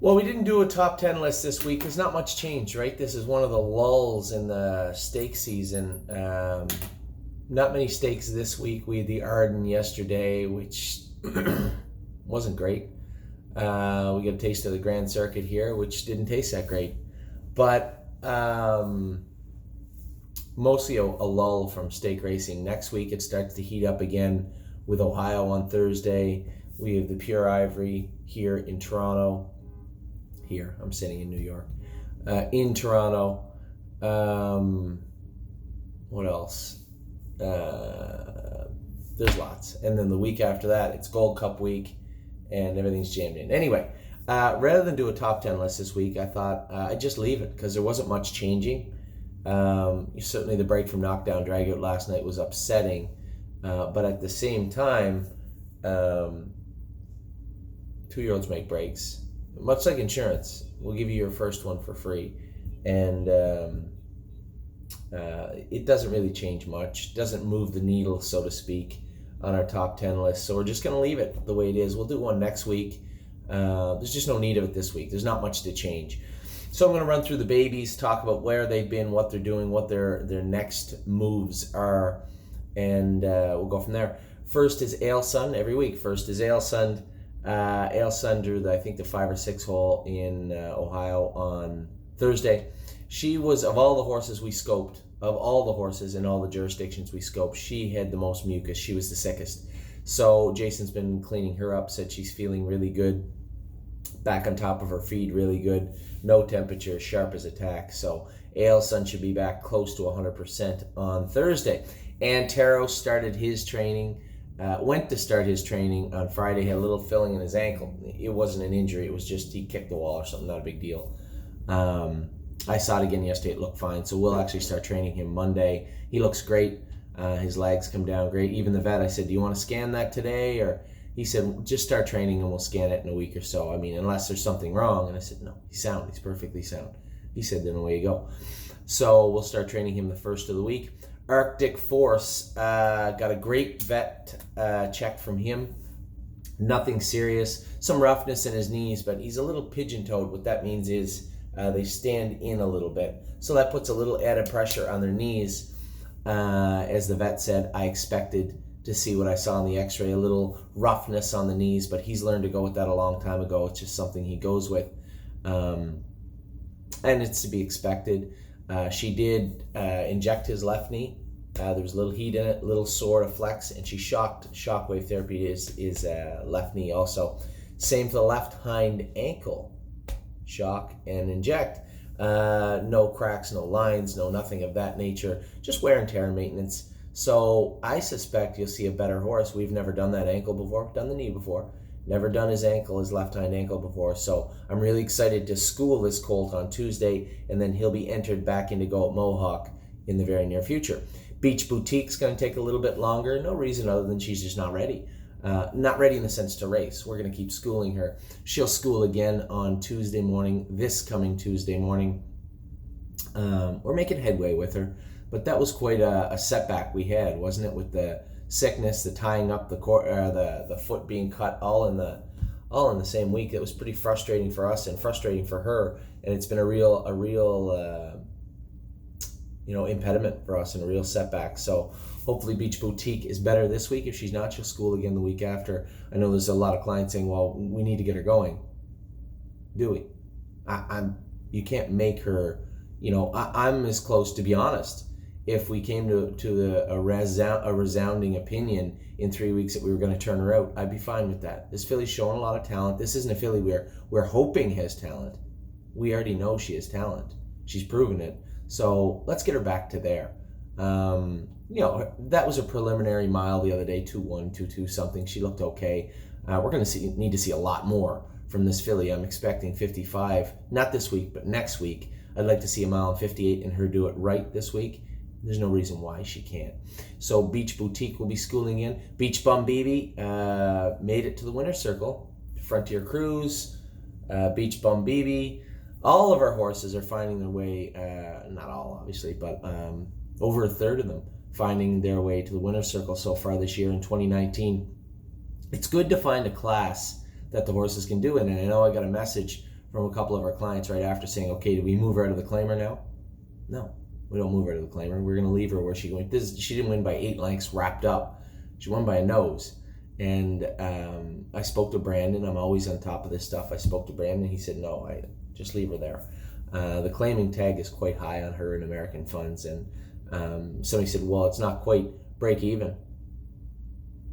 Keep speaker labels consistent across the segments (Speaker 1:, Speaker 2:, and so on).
Speaker 1: Well, we didn't do a top 10 list this week. There's not much change, right? This is one of the lulls in the stake season. Not many stakes this week. We had the Arden yesterday, which wasn't great. We got a taste of the Grand Circuit here, which didn't taste that great. But mostly a lull from stake racing. Next week, it starts to heat up again with Ohio on Thursday. We have the Pure Ivory here in Toronto. Here, I'm sitting in New York. In Toronto. What else? There's lots. And then the week after that, it's Gold Cup week, and everything's jammed in. Anyway, rather than do a top 10 list this week, I thought I'd just leave it because there wasn't much changing. Certainly the break from Knockdown Dragout last night was upsetting, but at the same time, 2-year-olds make breaks. Much like insurance, we'll give you your first one for free. And it doesn't really change much. It doesn't move the needle, so to speak, on our top 10 list. So we're just going to leave it the way it is. We'll do one next week. There's just no need of it this week. There's not much to change. So I'm going to run through the babies, talk about where they've been, what they're doing, what their next moves are, and we'll go from there. First is Ailsun every week. First is Ailsun. Ailsun drew, I think, the 5 or 6 hole in Ohio on Thursday. She was, of all the horses we scoped, of all the horses in all the jurisdictions we scoped, she had the most mucus. She was the sickest. So Jason's been cleaning her up, said she's feeling really good, back on top of her feed really good, no temperature, sharp as a tack. So Ailsun should be back close to 100% on Thursday. And Taro started his training. Went to start his training on Friday, had a little filling in his ankle. It wasn't an injury, it was just he kicked the wall or something, not a big deal. I saw it again yesterday, it looked fine, so we'll actually start training him Monday. He looks great, his legs come down great. Even the vet, I said, do you want to scan that today? Or he said, just start training and we'll scan it in a week or so. I mean, unless there's something wrong. And I said, no, he's sound, he's perfectly sound. He said, then away you go. So we'll start training him the first of the week. Arctic Force, got a great vet check from him. Nothing serious. Some roughness in his knees, but he's a little pigeon-toed. What that means is they stand in a little bit. So that puts a little added pressure on their knees. As the vet said, I expected to see what I saw on the x-ray, a little roughness on the knees, but he's learned to go with that a long time ago. It's just something he goes with. And it's to be expected. She did inject his left knee. There was a little heat in it, a little sore to flex, and she shocked. Shockwave therapy is left knee also. Same for the left hind ankle. Shock and inject. No cracks, no lines, no nothing of that nature. Just wear and tear maintenance. So I suspect you'll see a better horse. We've never done that ankle before. We've done the knee before. Never done his ankle, his left hind ankle before. So I'm really excited to school this colt on Tuesday, and then he'll be entered back into Go at Mohawk in the very near future. Beach Boutique's going to take a little bit longer. No reason other than she's just not ready. Not ready in the sense to race. We're going to keep schooling her. She'll school again on Tuesday morning, this coming Tuesday morning. We're making headway with her, but that was quite a setback we had, wasn't it? With the sickness, the tying up, the foot being cut, all in the same week. It was pretty frustrating for us and frustrating for her, and it's been a real impediment for us and a real setback. So hopefully Beach Boutique is better this week. If she's not, she'll school again the week after. I know there's a lot of clients saying, well, we need to get her going. Do we? You can't make her, I'm as close, to be honest. If we came to a resounding opinion in 3 weeks that we were going to turn her out, I'd be fine with that. This filly's showing a lot of talent. This isn't a filly we're hoping has talent. We already know she has talent. She's proven it. So let's get her back to there. That was a preliminary mile the other day, 2-1, 2-2 something. She looked okay. We're going to need to see a lot more from this filly. I'm expecting 55, not this week, but next week. I'd like to see a mile and 58 and her do it right this week. There's no reason why she can't. So Beach Boutique will be schooling in. Beach Bum Bibi made it to the winner's circle. Frontier Cruise, Beach Bum Bibi. All of our horses are finding their way, not all obviously, but over a third of them finding their way to the winner's circle so far this year in 2019. It's good to find a class that the horses can do it. And I know I got a message from a couple of our clients right after saying, okay, do we move her out of the claimer now? No, we don't move her to the claimer. We're going to leave her where she went. She didn't win by 8 lengths wrapped up. She won by a nose. And I spoke to Brandon. I'm always on top of this stuff. I spoke to Brandon. He said, no, I just leave her there. The claiming tag is quite high on her in American funds. And somebody said, well, it's not quite break even.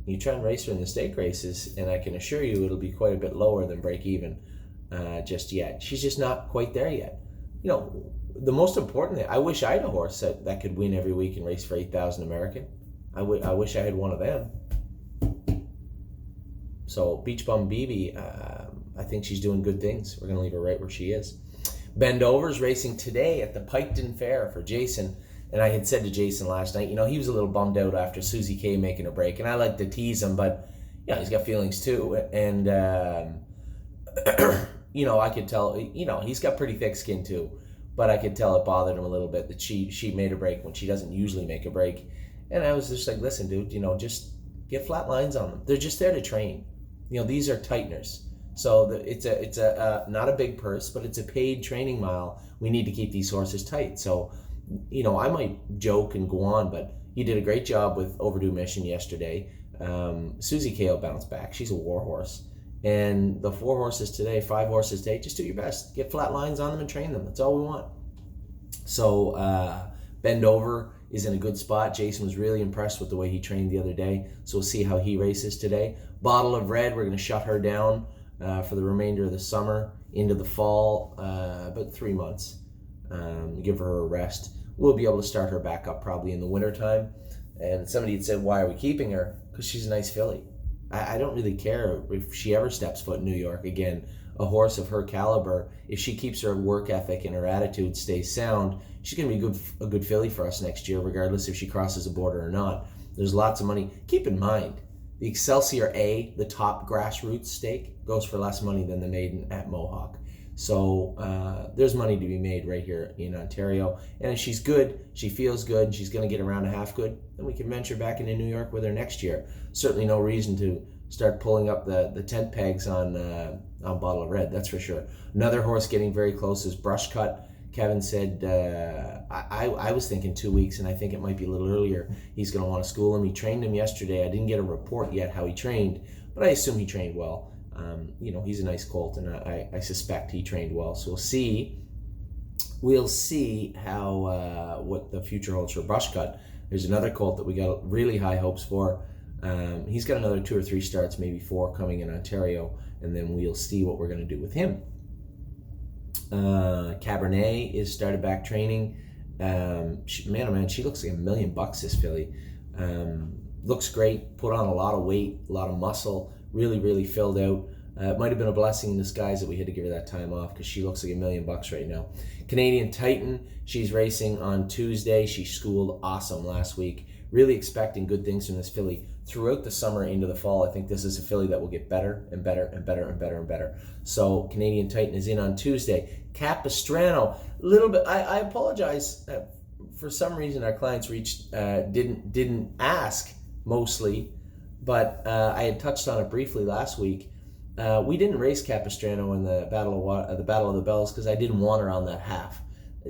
Speaker 1: You try and race her in the stake races, and I can assure you it'll be quite a bit lower than break even just yet. She's just not quite there yet. You know, the most important thing, I wish I had a horse that could win every week and race for 8,000 American. I wish I had one of them. So Beach Bum BB, I think she's doing good things. We're going to leave her right where she is. Bendover's racing today at the Piketon Fair for Jason. And I had said to Jason last night, you know, he was a little bummed out after Susie K making a break. And I like to tease him, but, yeah, he's got feelings too. And, you know, I could tell, you know, he's got pretty thick skin too. But I could tell it bothered him a little bit that she made a break when she doesn't usually make a break. And I was just like, listen, dude, you know, just get flat lines on them. They're just there to train. You know, these are tighteners. So it's a not a big purse, but it's a paid training mile. We need to keep these horses tight. So, you know, I might joke and go on, but he did a great job with Overdue Mission yesterday. Susie K will bounce back. She's a war horse. And the 4 horses today, 5 horses today, just do your best. Get flat lines on them and train them. That's all we want. So Bendover is in a good spot. Jason was really impressed with the way he trained the other day. So we'll see how he races today. Bottle of Red, we're going to shut her down for the remainder of the summer into the fall, about 3 months. Give her a rest. We'll be able to start her back up probably in the wintertime. And somebody had said, why are we keeping her? Because she's a nice filly. I don't really care if she ever steps foot in New York again. A horse of her caliber, if she keeps her work ethic and her attitude stays sound, she's going to be a good filly for us next year, regardless if she crosses a border or not. There's lots of money. Keep in mind, the Excelsior A, the top grassroots stake, goes for less money than the maiden at Mohawk. So there's money to be made right here in Ontario. And if she's good, she feels good, and she's going to get around a half good, then we can venture back into New York with her next year. Certainly no reason to start pulling up the tent pegs on Bottle of Red, that's for sure. Another horse getting very close is Brush Cut. Kevin said, I was thinking 2 weeks, and I think it might be a little earlier. He's going to want to school him. He trained him yesterday. I didn't get a report yet how he trained, but I assume he trained well. You know, he's a nice colt, and I suspect he trained well. So we'll see how what the future holds for Brush Cut. There's another colt that we got really high hopes for. He's got another 2 or 3 starts, maybe 4 coming in Ontario, and then we'll see what we're going to do with him. Cabernet is started back training. Man, oh man, she looks like $1 million, this filly. Looks great, put on a lot of weight, a lot of muscle, really filled out. It might have been a blessing in disguise that we had to give her that time off, because she looks like $1 million right now. Canadian Titan, she's racing on Tuesday. She schooled awesome last week. Really expecting good things from this filly throughout the summer into the fall. I think this is a filly that will get better and better and better and better and better. So Canadian Titan is in on Tuesday. Capistrano, a little bit. I apologize. For some reason, our clients didn't ask mostly, but I had touched on it briefly last week. We didn't race Capistrano in the Battle of the Bells because I didn't want her on that half.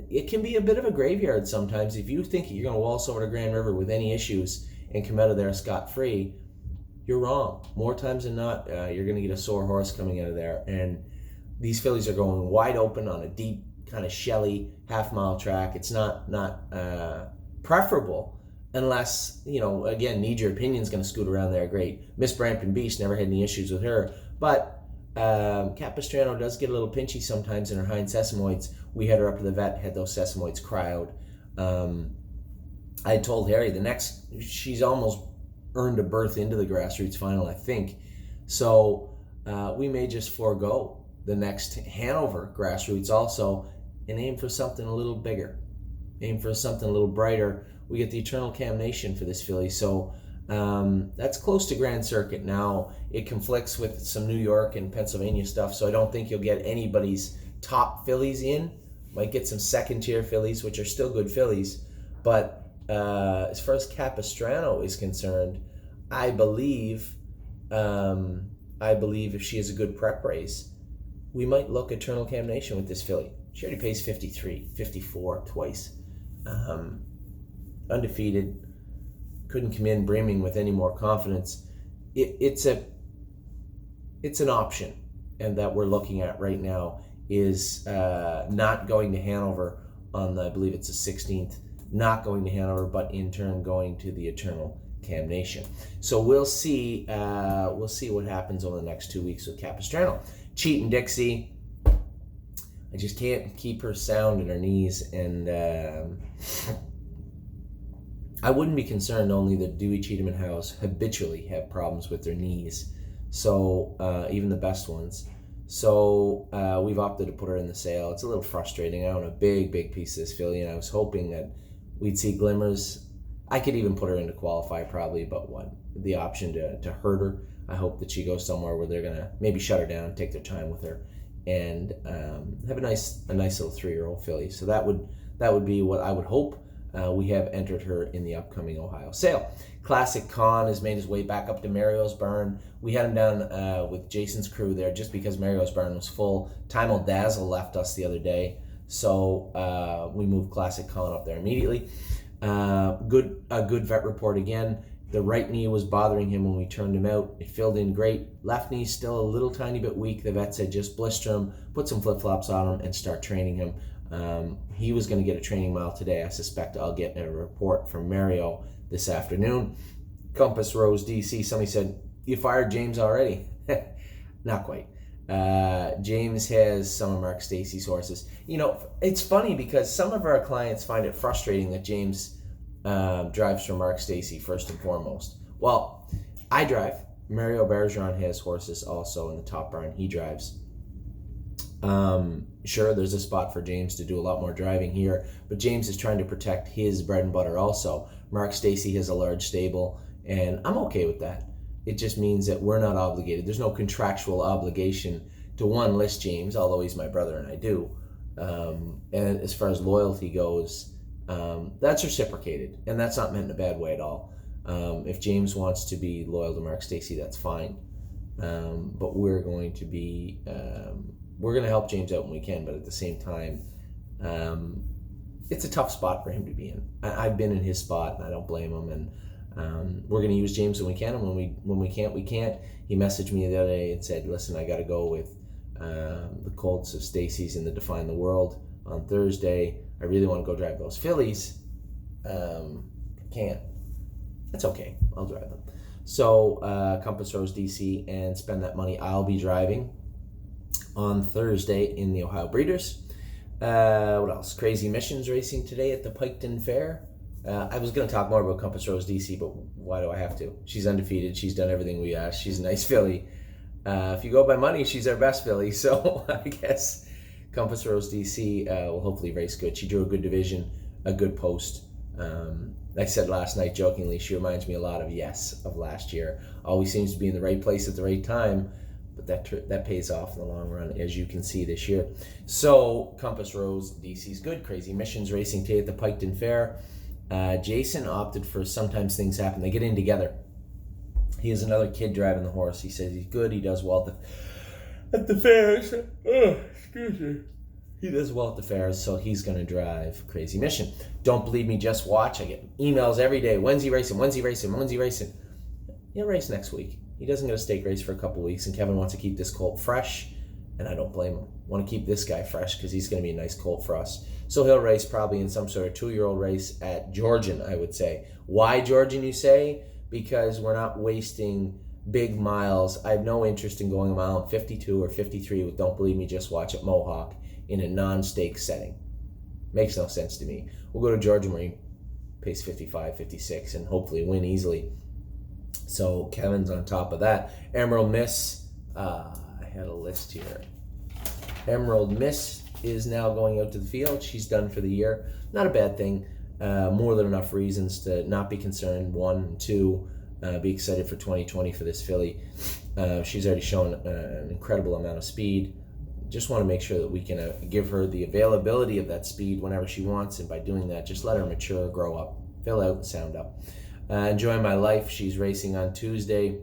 Speaker 1: It can be a bit of a graveyard sometimes. If you think you're going to waltz over to Grand River with any issues and come out of there scot-free, you're wrong. More times than not, you're going to get a sore horse coming out of there. And these fillies are going wide open on a deep, kind of shelly half-mile track. It's not preferable unless, you know, again, Need Your Opinion's going to scoot around there great. Miss Brampton Beast, never had any issues with her. But Capistrano does get a little pinchy sometimes in her hind sesamoids. We had her up to the vet, had those sesamoids cry out. I told Harry she's almost earned a berth into the grassroots final, I think. So we may just forego the next Hanover grassroots also and aim for something a little bigger, aim for something a little brighter. We get the Eternal Damnation for this filly. So that's close to Grand Circuit. Now it conflicts with some New York and Pennsylvania stuff, so I don't think you'll get anybody's top fillies in. Might get some second tier fillies, which are still good fillies, but as far as Capistrano is concerned, I believe if she has a good prep race, we might look at Eternal Cam Nation with this filly. She already pays 53, 54 twice. Undefeated, couldn't come in brimming with any more confidence. It's an option, and that we're looking at right now is not going to Hanover on I believe it's the 16th, not going to Hanover, but in turn going to the Eternal Cam Nation. So we'll see what happens over the next 2 weeks with Capistrano. Cheatin' Dixie, I just can't keep her sound in her knees, and I wouldn't be concerned only that Dewey Cheatham and House habitually have problems with their knees, so even the best ones. So we've opted to put her in the sale. It's a little frustrating. I own a big piece of this filly, and I was hoping that we'd see glimmers. I could even put her into qualify probably, but the option to hurt her, I hope that she goes somewhere where they're going to maybe shut her down, take their time with her, and have a nice little 3-year-old filly. So that would be what I would hope. We have entered her in the upcoming Ohio sale. Classic Con has made his way back up to Mario's barn. We had him down with Jason's crew there just because Mario's barn was full. Time Old Dazzle left us the other day, so we moved Classic Con up there immediately. A good vet report again. The right knee was bothering him when we turned him out. It filled in great. Left knee still a little tiny bit weak. The vet said just blister him, put some flip-flops on him, and start training him. He was going to get a training mile today. I suspect I'll get a report from Mario this afternoon. Compass Rose DC, somebody said, you fired James already? Not quite. James has some of Mark Stacey's horses. You know, it's funny because some of our clients find it frustrating that James drives for Mark Stacey first and foremost. Well, I drive. Mario Bergeron has horses also in the top barn. He drives. Sure, there's a spot for James to do a lot more driving here, but James is trying to protect his bread and butter also. Mark Stacey has a large stable, and I'm okay with that. It just means that we're not obligated. There's no contractual obligation to list James, although he's my brother and I do. And as far as loyalty goes, that's reciprocated, and that's not meant in a bad way at all. If James wants to be loyal to Mark Stacey, that's fine. But we're going to be... we're going to help James out when we can, but at the same time, it's a tough spot for him to be in. I've been in his spot, and I don't blame him. And we're going to use James when we can, and when we can't, we can't. He messaged me the other day and said, "Listen, I got to go with the Colts of Stacey's in the Define the World on Thursday. I really want to go drive those fillies. Can't. That's okay. I'll drive them." So Compass Rose DC, and spend that money. I'll be driving on Thursday in the Ohio Breeders. What else? Crazy Missions racing today at the Piketon Fair. I was going to talk more about Compass Rose DC, but why do I have to? She's undefeated. She's done everything we asked. She's a nice filly. If you go by money, she's our best filly. So I guess Compass Rose DC will hopefully race good. She drew a good division, a good post. I said last night jokingly, she reminds me a lot of Yes of last year. Always seems to be in the right place at the right time. But that pays off in the long run, as you can see this year. So Compass Rose DC's good. Crazy Missions racing today at the Piketon Fair. Jason opted for sometimes things happen. They get in together. He has another kid driving the horse. He says he's good. He does well at the fairs. Oh, excuse me. He does well at the fairs, so he's going to drive Crazy Mission. Don't believe me, just watch. I get emails every day. When's he racing? When's he racing? When's he racing? He'll race next week. He doesn't get a stake race for a couple weeks, and Kevin wants to keep this colt fresh, and I don't blame him. Want to keep this guy fresh because he's going to be a nice colt for us. So he'll race probably in some sort of 2-year-old race at Georgian, I would say. Why Georgian, you say? Because we're not wasting big miles. I have no interest in going a mile 52 or 53 with Don't Believe Me, Just Watch at Mohawk in a non-stake setting. Makes no sense to me. We'll go to Georgian where he pays 55, 56, and hopefully win easily. So Kevin's on top of that. Emerald Miss, I had a list here. Emerald Miss is now going out to the field. She's done for the year. Not a bad thing. More than enough reasons to not be concerned. 1 and 2, be excited for 2020 for this filly. She's already shown an incredible amount of speed. Just want to make sure that we can give her the availability of that speed whenever she wants, and by doing that, just let her mature, grow up, fill out, and sound up. Enjoying My Life, she's racing on Tuesday.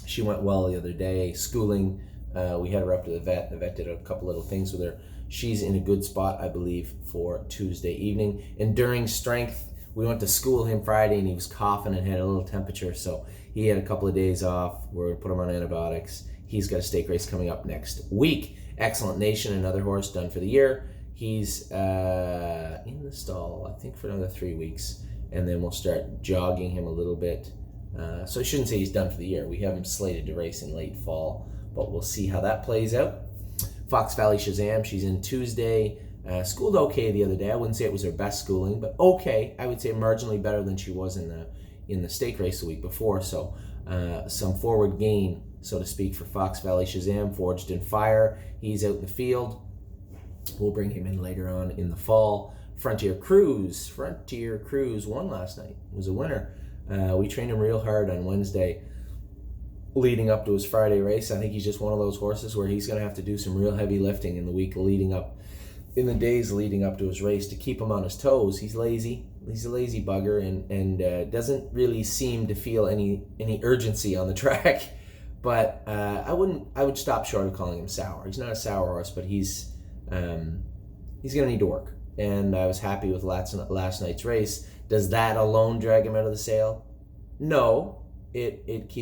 Speaker 1: She went well the other day. Schooling We had her up to the vet. The vet did a couple little things with her. She's in a good spot, I believe, for Tuesday evening. And during strength, we went to school him Friday, and he was coughing and had a little temperature. So he had a couple of days off. We're going to put him on antibiotics. He's got a stake race coming up next week. Excellent Nation, another horse done for the year. He's in the stall, I think, for another 3 weeks. And then we'll start jogging him a little bit. So I shouldn't say he's done for the year. We have him slated to race in late fall, but we'll see how that plays out. Fox Valley Shazam, she's in Tuesday. Schooled okay the other day. I wouldn't say it was her best schooling, but okay. I would say marginally better than she was in the stake race the week before. So some forward gain, so to speak, for Fox Valley Shazam. Forged in Fire, he's out in the field. We'll bring him in later on in the fall. Frontier Cruise won last night. It was a winner. We trained him real hard on Wednesday leading up to his Friday race. I think he's just one of those horses where he's going to have to do some real heavy lifting in the days leading up to his race to keep him on his toes. He's lazy. He's a lazy bugger and doesn't really seem to feel any urgency on the track. But I would stop short of calling him sour. He's not a sour horse, but he's going to need to work. And I was happy with last night's race. Does that alone drag him out of the sale? No. It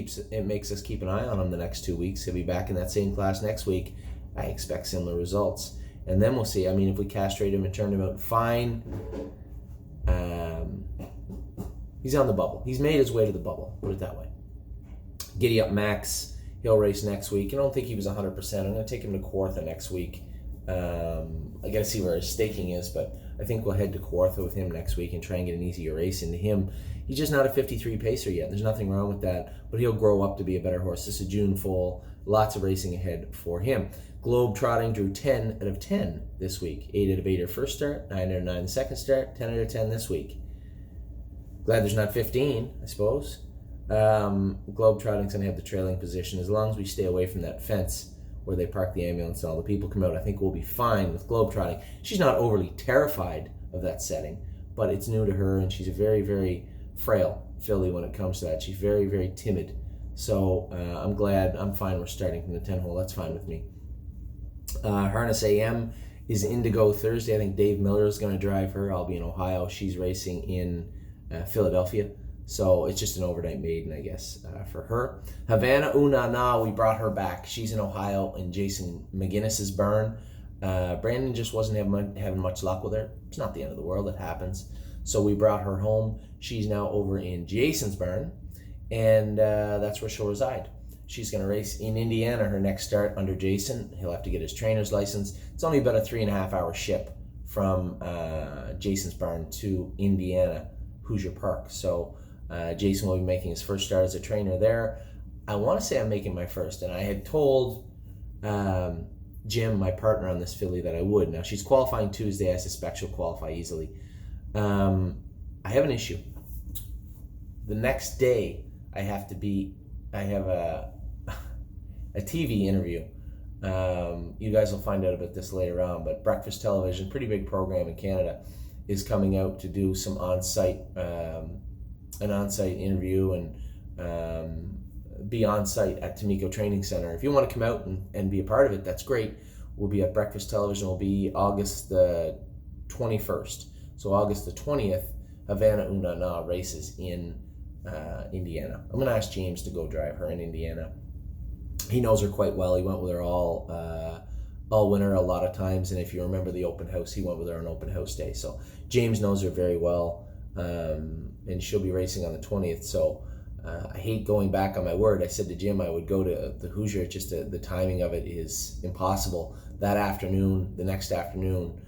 Speaker 1: makes us keep an eye on him the next 2 weeks. He'll be back in that same class next week. I expect similar results. And then we'll see. I mean, if we castrate him and turn him out fine, he's on the bubble. He's made his way to the bubble, put it that way. Giddy Up Max, he'll race next week. I don't think he was 100%. I'm going to take him to Kawartha next week. I got to see where his staking is, but I think we'll head to Kawartha with him next week and try and get an easier race into him. He's just not a 53 pacer yet. There's nothing wrong with that, but he'll grow up to be a better horse. This is a June foal. Lots of racing ahead for him. Globe Trotting drew 10 out of 10 this week. 8 out of 8 her first start, 9 out of 9 the second start, 10 out of 10 this week. Glad there's not 15, I suppose. Globe Trotting's going to have the trailing position. As long as we stay away from that fence where they park the ambulance and all the people come out, I think we'll be fine with Globe Trotting. She's not overly terrified of that setting, but it's new to her, and she's a very, very frail filly when it comes to that. She's very, very timid. So I'm fine we're starting from the 10 hole. That's fine with me. Harness AM is Indigo Thursday. I think Dave Miller is going to drive her. I'll be in Ohio. She's racing in Philadelphia. So it's just an overnight maiden, I guess, for her. Havana Unana, we brought her back. She's in Ohio in Jason McGinnis's burn. Brandon just wasn't having much luck with her. It's not the end of the world. It happens. So we brought her home. She's now over in Jason's burn, and that's where she'll reside. She's going to race in Indiana, her next start under Jason. He'll have to get his trainer's license. It's only about a 3.5-hour ship from Jason's barn to Indiana, Hoosier Park. So Jason will be making his first start as a trainer there. I want to say I'm making my first, and I had told Jim, my partner on this filly, that I would. Now, she's qualifying Tuesday. I suspect she'll qualify easily. I have an issue. The next day, I have a TV interview. You guys will find out about this later on, but Breakfast Television, pretty big program in Canada, is coming out to do some an on-site interview and be on-site at Tomiko Training Center. If you want to come out and be a part of it, that's great. We'll be at Breakfast Television. Will be August the 21st. So August the 20th, Havana Unana races in Indiana. I'm going to ask James to go drive her in Indiana. He knows her quite well. He went with her all winter a lot of times, and if you remember the open house, he went with her on open house day. So James knows her very well, and she'll be racing on the 20th. So I hate going back on my word. I said to Jim I would go to the Hoosier. Just the timing of it is impossible. That afternoon, the next afternoon,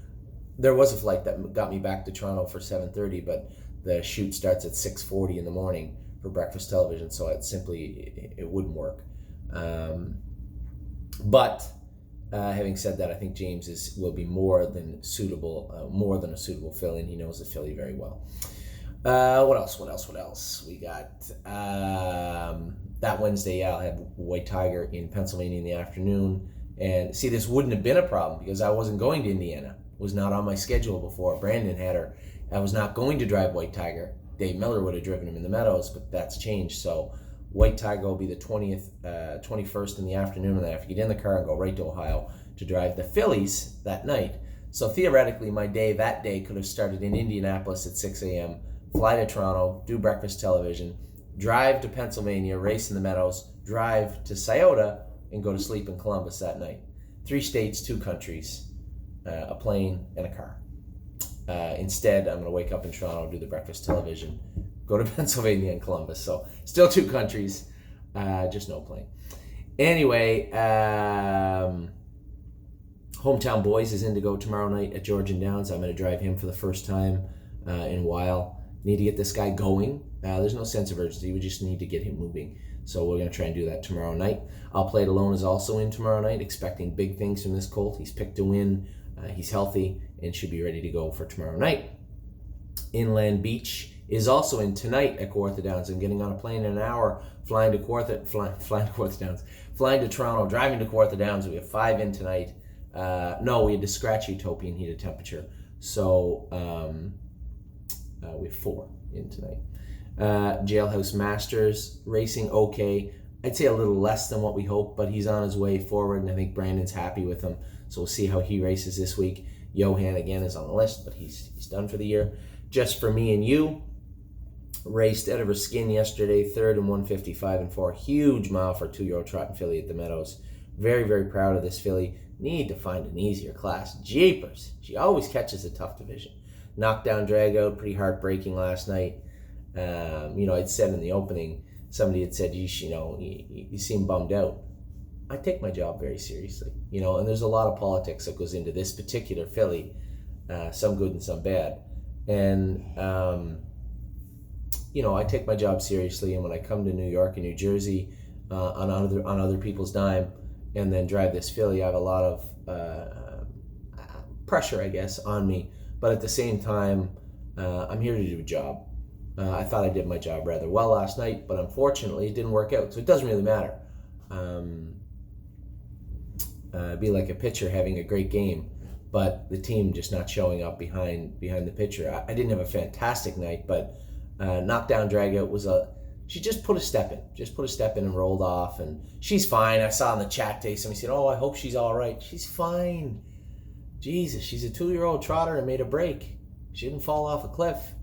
Speaker 1: there was a flight that got me back to Toronto for 7:30, but the shoot starts at 6:40 in the morning for Breakfast Television, so it wouldn't work. But having said that, I think James will be more than a suitable filly, and he knows the filly very well. What else? We got that Wednesday. I'll have White Tiger in Pennsylvania in the afternoon. And see, this wouldn't have been a problem because I wasn't going to Indiana. It was not on my schedule before. Brandon had her. I was not going to drive White Tiger. Dave Miller would have driven him in the Meadows, but that's changed. So White Tiger will be the 21st in the afternoon, and then I have to get in the car and go right to Ohio to drive the Phillies that night. So theoretically, my day that day could have started in Indianapolis at 6 a.m., fly to Toronto, do breakfast television, drive to Pennsylvania, race in the Meadows, drive to Scioto, and go to sleep in Columbus that night. 3 states, 2 countries, a plane, and a car. Instead, I'm going to wake up in Toronto, do the breakfast television, go to Pennsylvania and Columbus. So still 2 countries, just no plane. Anyway, Hometown Boys is in to go tomorrow night at Georgian Downs. I'm going to drive him for the first time in a while. Need to get this guy going. There's no sense of urgency. We just need to get him moving. So we're going to try and do that tomorrow night. I'll Play It Alone is also in tomorrow night, expecting big things from this colt. He's picked to win. He's healthy and should be ready to go for tomorrow night. Inland Beach is also in tonight at Kawartha Downs. I'm getting on a plane in an hour, flying to Toronto, driving to Kawartha Downs. We have 5 in tonight. No, we had to scratch Utopian heated temperature. So we have 4 in tonight. Jailhouse Masters racing okay. I'd say a little less than what we hoped, but he's on his way forward, and I think Brandon's happy with him. So we'll see how he races this week. Johan again is on the list, but he's done for the year. Just for Me and You raced Ediver Skin yesterday, 3rd in 155 and 4. Huge mile for a 2-year-old trotting filly at the Meadows. Very, very proud of this filly. Need to find an easier class. Jeepers. She always catches a tough division. Knockdown, drag out, pretty heartbreaking last night. I'd said in the opening, somebody had said, you seem bummed out. I take my job very seriously, and there's a lot of politics that goes into this particular filly, some good and some bad. And, I take my job seriously, and when I come to New York and New Jersey on other people's dime and then drive this filly, I have a lot of pressure, I guess, on me. But at the same time, I'm here to do a job. I thought I did my job rather well last night, but unfortunately it didn't work out, so it doesn't really matter. It'd be like a pitcher having a great game, but the team just not showing up behind the pitcher. I didn't have a fantastic night, but knockdown dragout was she just put a step in and rolled off, and she's fine. I saw in the chat today somebody said, I hope she's all right. She's fine. Jesus, she's a 2-year-old trotter and made a break. She didn't fall off a cliff.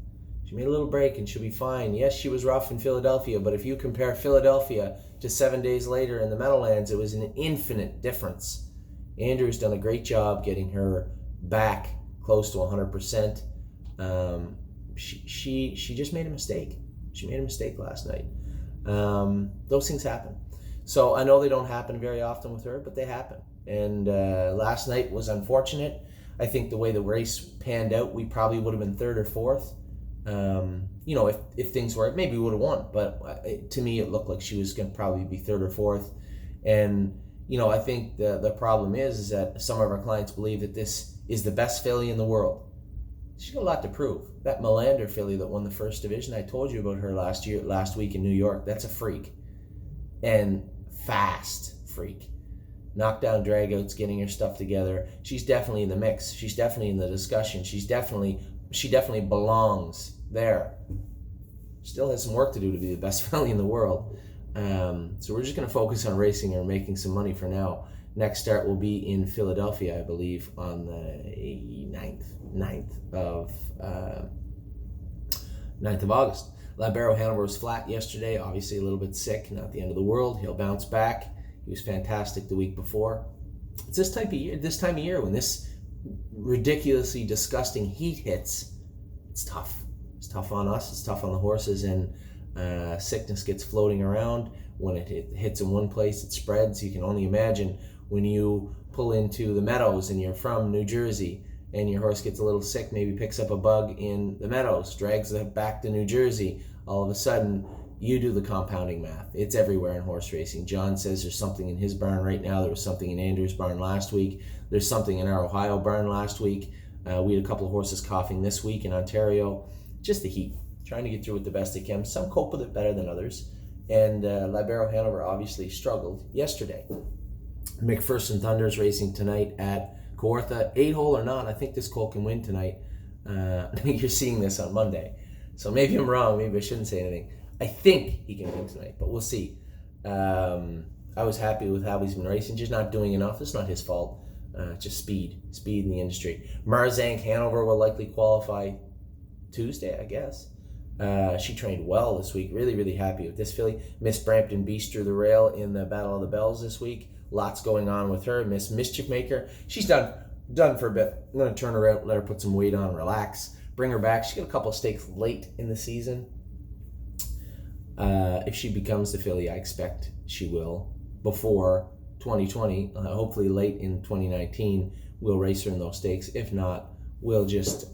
Speaker 1: She made a little break and she'll be fine. Yes, she was rough in Philadelphia, but if you compare Philadelphia to 7 days later in the Meadowlands, it was an infinite difference. Andrew's done a great job getting her back close to 100%. She just made a mistake. She made a mistake last night. Those things happen. So I know they don't happen very often with her, but they happen. And last night was unfortunate. I think the way the race panned out, we probably would have been 3rd or 4th. If things were, maybe we would have won, but to me it looked like she was going to probably be 3rd or 4th. And I think the problem is that some of our clients believe that this is the best filly in the world. She's got a lot to prove. That Melander filly that won the first division, I told you about her last week in New York. That's a freak, and fast freak. Knockdown dragouts, getting her stuff together. She's definitely in the mix. She's definitely in the discussion. She definitely belongs there. Still has some work to do to be the best filly in the world. So we're just going to focus on racing her and making some money for now. Next start will be in Philadelphia, I believe, on the 9th of August. Labero Hanover was flat yesterday, obviously a little bit sick, not the end of the world. He'll bounce back. He was fantastic the week before. It's this time of year when this ridiculously disgusting heat hits. It's tough. It's tough on us. It's tough on the horses, and sickness gets floating around. When it hits in one place, it spreads. You can only imagine when you pull into the Meadows and you're from New Jersey and your horse gets a little sick, maybe picks up a bug in the Meadows, drags it back to New Jersey. All of a sudden, you do the compounding math. It's everywhere in horse racing. John says there's something in his barn right now. There was something in Andrew's barn last week. There's something in our Ohio barn last week. We had a couple of horses coughing this week in Ontario. Just the heat. Trying to get through it the best they can. Some cope with it better than others. And Labero Hanover obviously struggled yesterday. McPherson Thunder's racing tonight at Kawartha. 8-hole or not, I think this colt can win tonight. You're seeing this on Monday. So maybe I'm wrong. Maybe I shouldn't say anything. I think he can win tonight, but we'll see. I was happy with how he's been racing, just not doing enough. It's not his fault. Just speed in the industry. Marzank Hanover will likely qualify Tuesday, I guess. She trained well this week. Really, really happy with this filly. Miss Brampton Beast drew the rail in the Battle of the Bells this week. Lots going on with her. Miss Mischief Maker, she's done for a bit. I'm going to turn her out, let her put some weight on, relax, bring her back. She got a couple of stakes late in the season. If she becomes the filly, I expect she will before 2020. Hopefully late in 2019, we'll race her in those stakes. If not, we'll just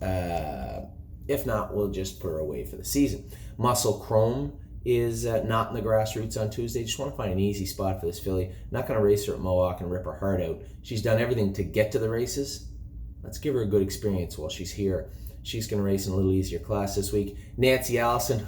Speaker 1: put her away for the season. Muscle Chrome is not in the grassroots on Tuesday. Just want to find an easy spot for this filly. Not going to race her at Mohawk and rip her heart out. She's done everything to get to the races. Let's give her a good experience while she's here. She's going to race in a little easier class this week. Nancy Allison.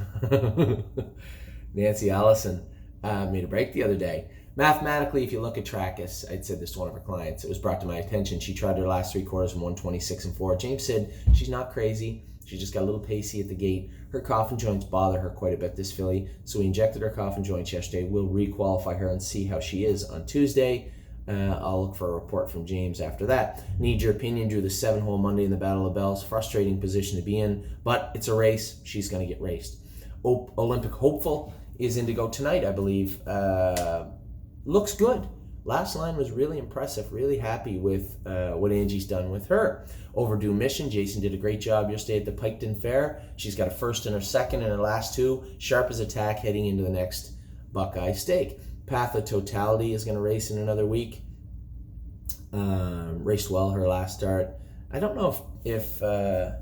Speaker 1: Nancy Allison made a break the other day. Mathematically, if you look at Trackus, I'd said this to one of her clients, it was brought to my attention. She tried her last 3 quarters in 1:26.4. James said she's not crazy. She just got a little pacey at the gate. Her coffin joints bother her quite a bit, this filly. So we injected her coffin joints yesterday. We'll re-qualify her and see how she is on Tuesday. I'll look for a report from James after that. Need Your Opinion drew the 7-hole Monday in the Battle of Bells. Frustrating position to be in, but it's a race. She's going to get raced. Olympic Hopeful is in to go tonight, I believe. Looks good. Last line was really impressive. Really happy with what Angie's done with her. Overdue Mission. Jason did a great job yesterday at the Piketon Fair. She's got a first and her second in her last 2. Sharp as attack heading into the next Buckeye Stake. Path of Totality is going to race in another week. Raced well her last start. I don't know if I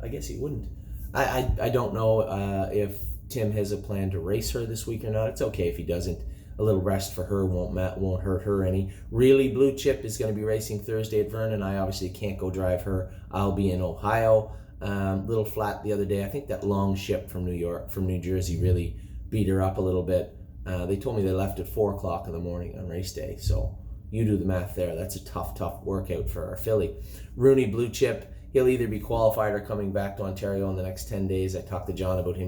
Speaker 1: guess he wouldn't. I don't know if Tim has a plan to race her this week or not. It's okay if he doesn't. A little rest for her won't hurt her any. Really Blue Chip is going to be racing Thursday at Vernon. I obviously can't go drive her. I'll be in Ohio. Little flat the other day. I think that long ship from New Jersey really beat her up a little bit. They told me they left at 4 o'clock in the morning on race day. So you do the math there. That's a tough workout for our filly. Rooney Blue Chip. He'll either be qualified or coming back to Ontario in the next 10 days. I talked to John about him